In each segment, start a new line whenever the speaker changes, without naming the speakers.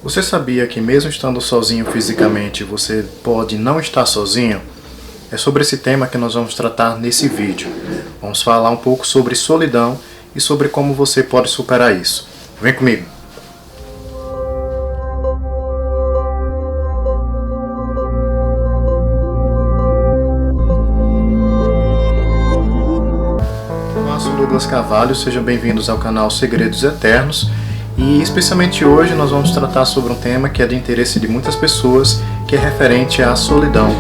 Você sabia que mesmo estando sozinho fisicamente, você pode não estar sozinho? É sobre esse tema que nós vamos tratar nesse vídeo. Vamos falar um pouco sobre solidão e sobre como você pode superar isso. Vem comigo! Eu sou Douglas Carvalho, sejam bem-vindos ao canal Segredos Eternos. E especialmente hoje nós vamos tratar sobre um tema que é de interesse de muitas pessoas, que é referente à solidão.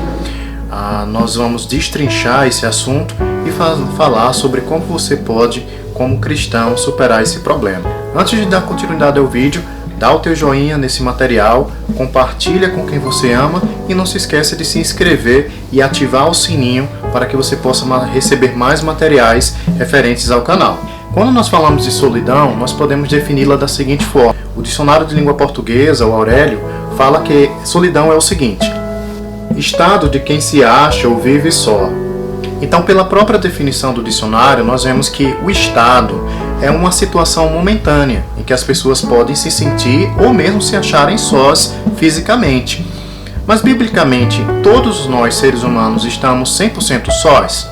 Nós vamos destrinchar esse assunto e falar sobre como você pode, como cristão, superar esse problema. Antes de dar continuidade ao vídeo, dá o teu joinha nesse material, compartilha com quem você ama e não se esqueça de se inscrever e ativar o sininho para que você possa receber mais materiais referentes ao canal. Quando nós falamos de solidão, nós podemos defini-la da seguinte forma. O dicionário de língua portuguesa, o Aurélio, fala que solidão é o seguinte: estado de quem se acha ou vive só. Então, pela própria definição do dicionário, nós vemos que o estado é uma situação momentânea, em que as pessoas podem se sentir ou mesmo se acharem sós fisicamente. Mas, biblicamente, todos nós, seres humanos, estamos 100% sós?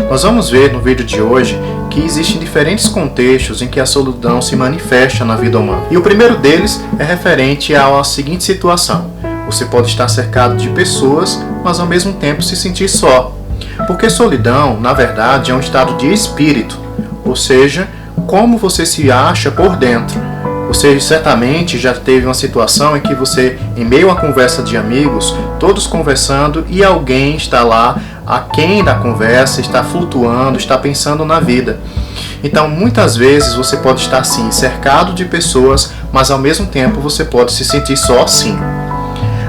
Nós vamos ver no vídeo de hoje que existem diferentes contextos em que a solidão se manifesta na vida humana. E o primeiro deles é referente à seguinte situação: você pode estar cercado de pessoas, mas ao mesmo tempo se sentir só. Porque solidão, na verdade, é um estado de espírito, ou seja, como você se acha por dentro. Você certamente já teve uma situação em que você, em meio a conversa de amigos, todos conversando, e alguém está lá, aquém da conversa, está flutuando, está pensando na vida. Então, muitas vezes você pode estar sim, cercado de pessoas, mas ao mesmo tempo você pode se sentir só sim.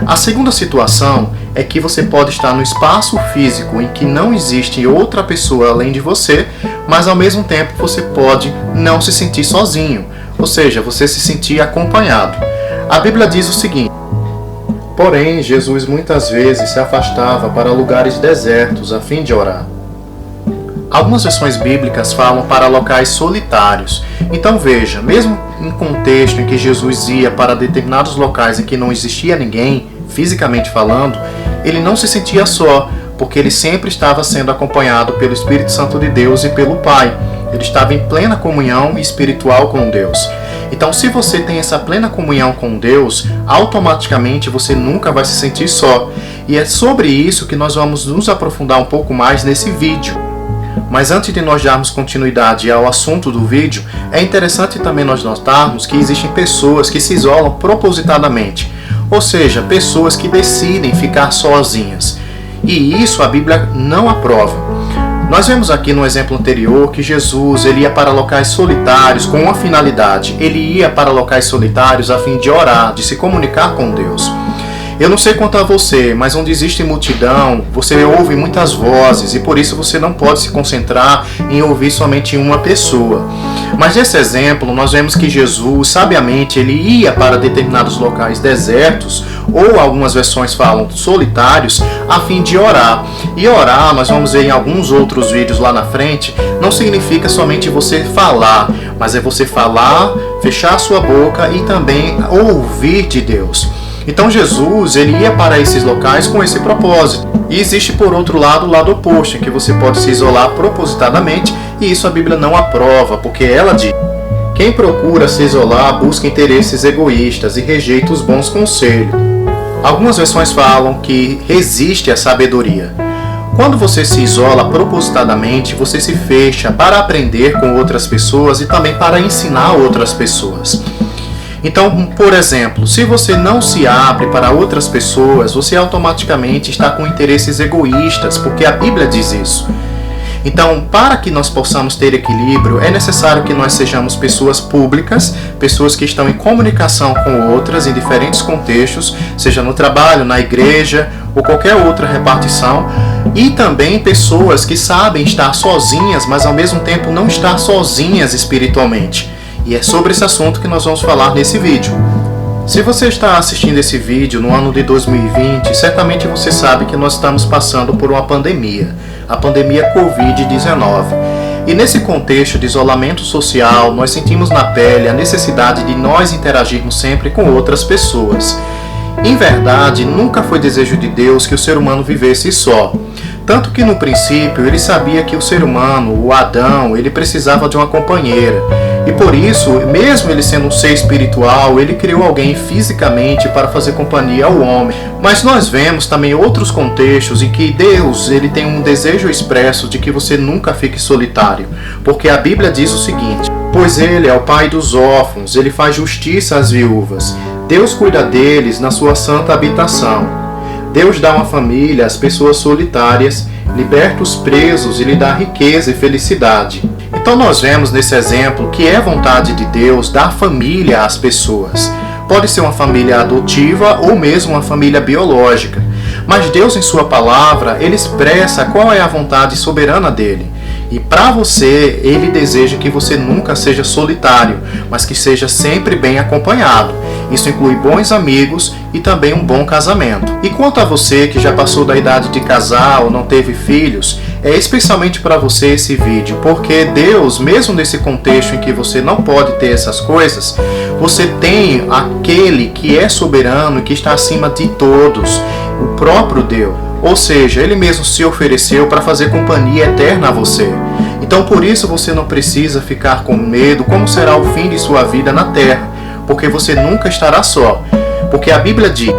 A segunda situação é que você pode estar no espaço físico em que não existe outra pessoa além de você, mas ao mesmo tempo você pode não se sentir sozinho, ou seja, você se sentir acompanhado. A Bíblia diz o seguinte: porém, Jesus muitas vezes se afastava para lugares desertos a fim de orar. Algumas versões bíblicas falam para locais solitários. Então veja, mesmo em contexto em que Jesus ia para determinados locais em que não existia ninguém, fisicamente falando, ele não se sentia só, porque ele sempre estava sendo acompanhado pelo Espírito Santo de Deus e pelo Pai. Ele estava em plena comunhão espiritual com Deus. Então, se você tem essa plena comunhão com Deus, automaticamente você nunca vai se sentir só. E é sobre isso que nós vamos nos aprofundar um pouco mais nesse vídeo. Mas antes de nós darmos continuidade ao assunto do vídeo, é interessante também nós notarmos que existem pessoas que se isolam propositadamente, ou seja, pessoas que decidem ficar sozinhas. E isso a Bíblia não aprova. Nós vemos aqui no exemplo anterior que Jesus ele ia para locais solitários com uma finalidade. Ele ia para locais solitários a fim de orar, de se comunicar com Deus. Eu não sei quanto a você, mas onde existe multidão, você ouve muitas vozes e por isso você não pode se concentrar em ouvir somente uma pessoa. Mas nesse exemplo, nós vemos que Jesus, sabiamente, ele ia para determinados locais desertos, ou algumas versões falam solitários, a fim de orar. E orar, nós vamos ver em alguns outros vídeos lá na frente, não significa somente você falar, mas é você falar, fechar a sua boca e também ouvir de Deus. Então Jesus ele ia para esses locais com esse propósito. E existe por outro lado o lado oposto, em que você pode se isolar propositadamente, e isso a Bíblia não aprova, porque ela diz: quem procura se isolar busca interesses egoístas e rejeita os bons conselhos. Algumas versões falam que resiste à sabedoria. Quando você se isola propositadamente, você se fecha para aprender com outras pessoas e também para ensinar outras pessoas. Então, por exemplo, se você não se abre para outras pessoas, você automaticamente está com interesses egoístas, porque a Bíblia diz isso. Então, para que nós possamos ter equilíbrio, é necessário que nós sejamos pessoas públicas, pessoas que estão em comunicação com outras em diferentes contextos, seja no trabalho, na igreja ou qualquer outra repartição, e também pessoas que sabem estar sozinhas, mas ao mesmo tempo não estar sozinhas espiritualmente. E é sobre esse assunto que nós vamos falar nesse vídeo. Se você está assistindo esse vídeo no ano de 2020, certamente você sabe que nós estamos passando por uma pandemia, a pandemia Covid-19. E nesse contexto de isolamento social, nós sentimos na pele a necessidade de nós interagirmos sempre com outras pessoas. Em verdade, nunca foi desejo de Deus que o ser humano vivesse só. Tanto que no princípio ele sabia que o ser humano, o Adão, ele precisava de uma companheira. E por isso, mesmo ele sendo um ser espiritual, ele criou alguém fisicamente para fazer companhia ao homem. Mas nós vemos também outros contextos em que Deus ele tem um desejo expresso de que você nunca fique solitário. Porque a Bíblia diz o seguinte: pois ele é o pai dos órfãos, ele faz justiça às viúvas. Deus cuida deles na sua santa habitação. Deus dá uma família às pessoas solitárias, liberta os presos e lhe dá riqueza e felicidade. Então nós vemos nesse exemplo que é vontade de Deus dar família às pessoas. Pode ser uma família adotiva ou mesmo uma família biológica. Mas Deus, em sua palavra, ele expressa qual é a vontade soberana dele. E para você, ele deseja que você nunca seja solitário, mas que seja sempre bem acompanhado. Isso inclui bons amigos e também um bom casamento. E quanto a você que já passou da idade de casar ou não teve filhos, é especialmente para você esse vídeo, porque Deus, mesmo nesse contexto em que você não pode ter essas coisas, você tem aquele que é soberano e que está acima de todos, o próprio Deus. Ou seja, ele mesmo se ofereceu para fazer companhia eterna a você. Então por isso você não precisa ficar com medo como será o fim de sua vida na terra, porque você nunca estará só. Porque a Bíblia diz: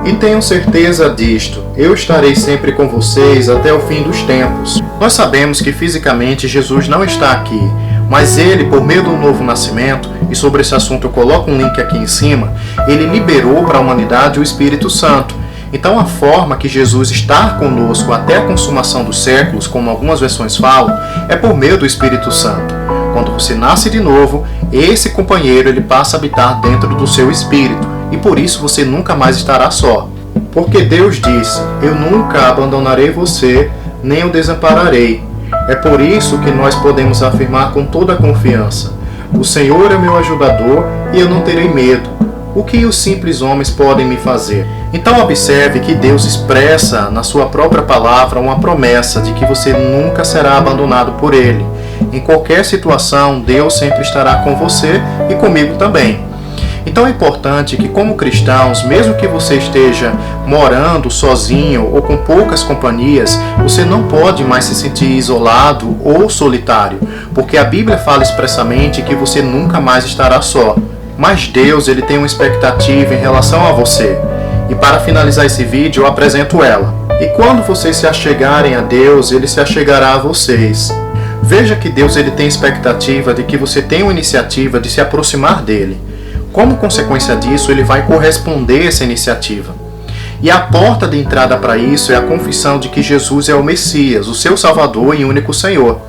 e tenham certeza disto, eu estarei sempre com vocês até o fim dos tempos. Nós sabemos que fisicamente Jesus não está aqui, mas ele, por meio do novo nascimento, e sobre esse assunto eu coloco um link aqui em cima, ele liberou para a humanidade o Espírito Santo. Então a forma que Jesus está conosco até a consumação dos séculos, como algumas versões falam, é por meio do Espírito Santo. Quando você nasce de novo, esse companheiro ele passa a habitar dentro do seu espírito, e por isso você nunca mais estará só. Porque Deus disse: eu nunca abandonarei você, nem o desampararei. É por isso que nós podemos afirmar com toda a confiança: o Senhor é meu ajudador e eu não terei medo. O que os simples homens podem me fazer? Então observe que Deus expressa na sua própria palavra uma promessa de que você nunca será abandonado por Ele. Em qualquer situação, Deus sempre estará com você e comigo também. Então é importante que, como cristãos, mesmo que você esteja morando sozinho ou com poucas companhias, você não pode mais se sentir isolado ou solitário, porque a Bíblia fala expressamente que você nunca mais estará só. Mas Deus ele tem uma expectativa em relação a você. E para finalizar esse vídeo, eu apresento ela. E quando vocês se achegarem a Deus, Ele se achegará a vocês. Veja que Deus ele tem expectativa de que você tenha uma iniciativa de se aproximar dele. Como consequência disso, Ele vai corresponder a essa iniciativa. E a porta de entrada para isso é a confissão de que Jesus é o Messias, o seu Salvador e único Senhor.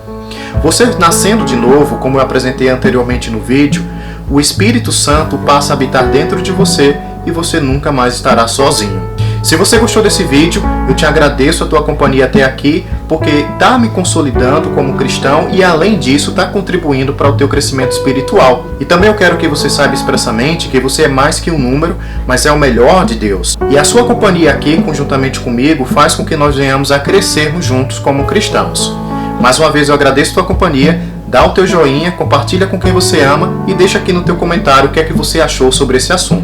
Você nascendo de novo, como eu apresentei anteriormente no vídeo, o Espírito Santo passa a habitar dentro de você e você nunca mais estará sozinho. Se você gostou desse vídeo, eu te agradeço a tua companhia até aqui, porque está me consolidando como cristão e além disso está contribuindo para o teu crescimento espiritual. E também eu quero que você saiba expressamente que você é mais que um número, mas é o melhor de Deus. E a sua companhia aqui, conjuntamente comigo, faz com que nós venhamos a crescermos juntos como cristãos. Mais uma vez eu agradeço a tua companhia. Dá o teu joinha, compartilha com quem você ama e deixa aqui no teu comentário o que é que você achou sobre esse assunto.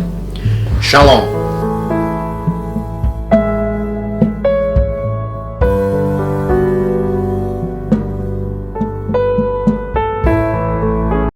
Shalom!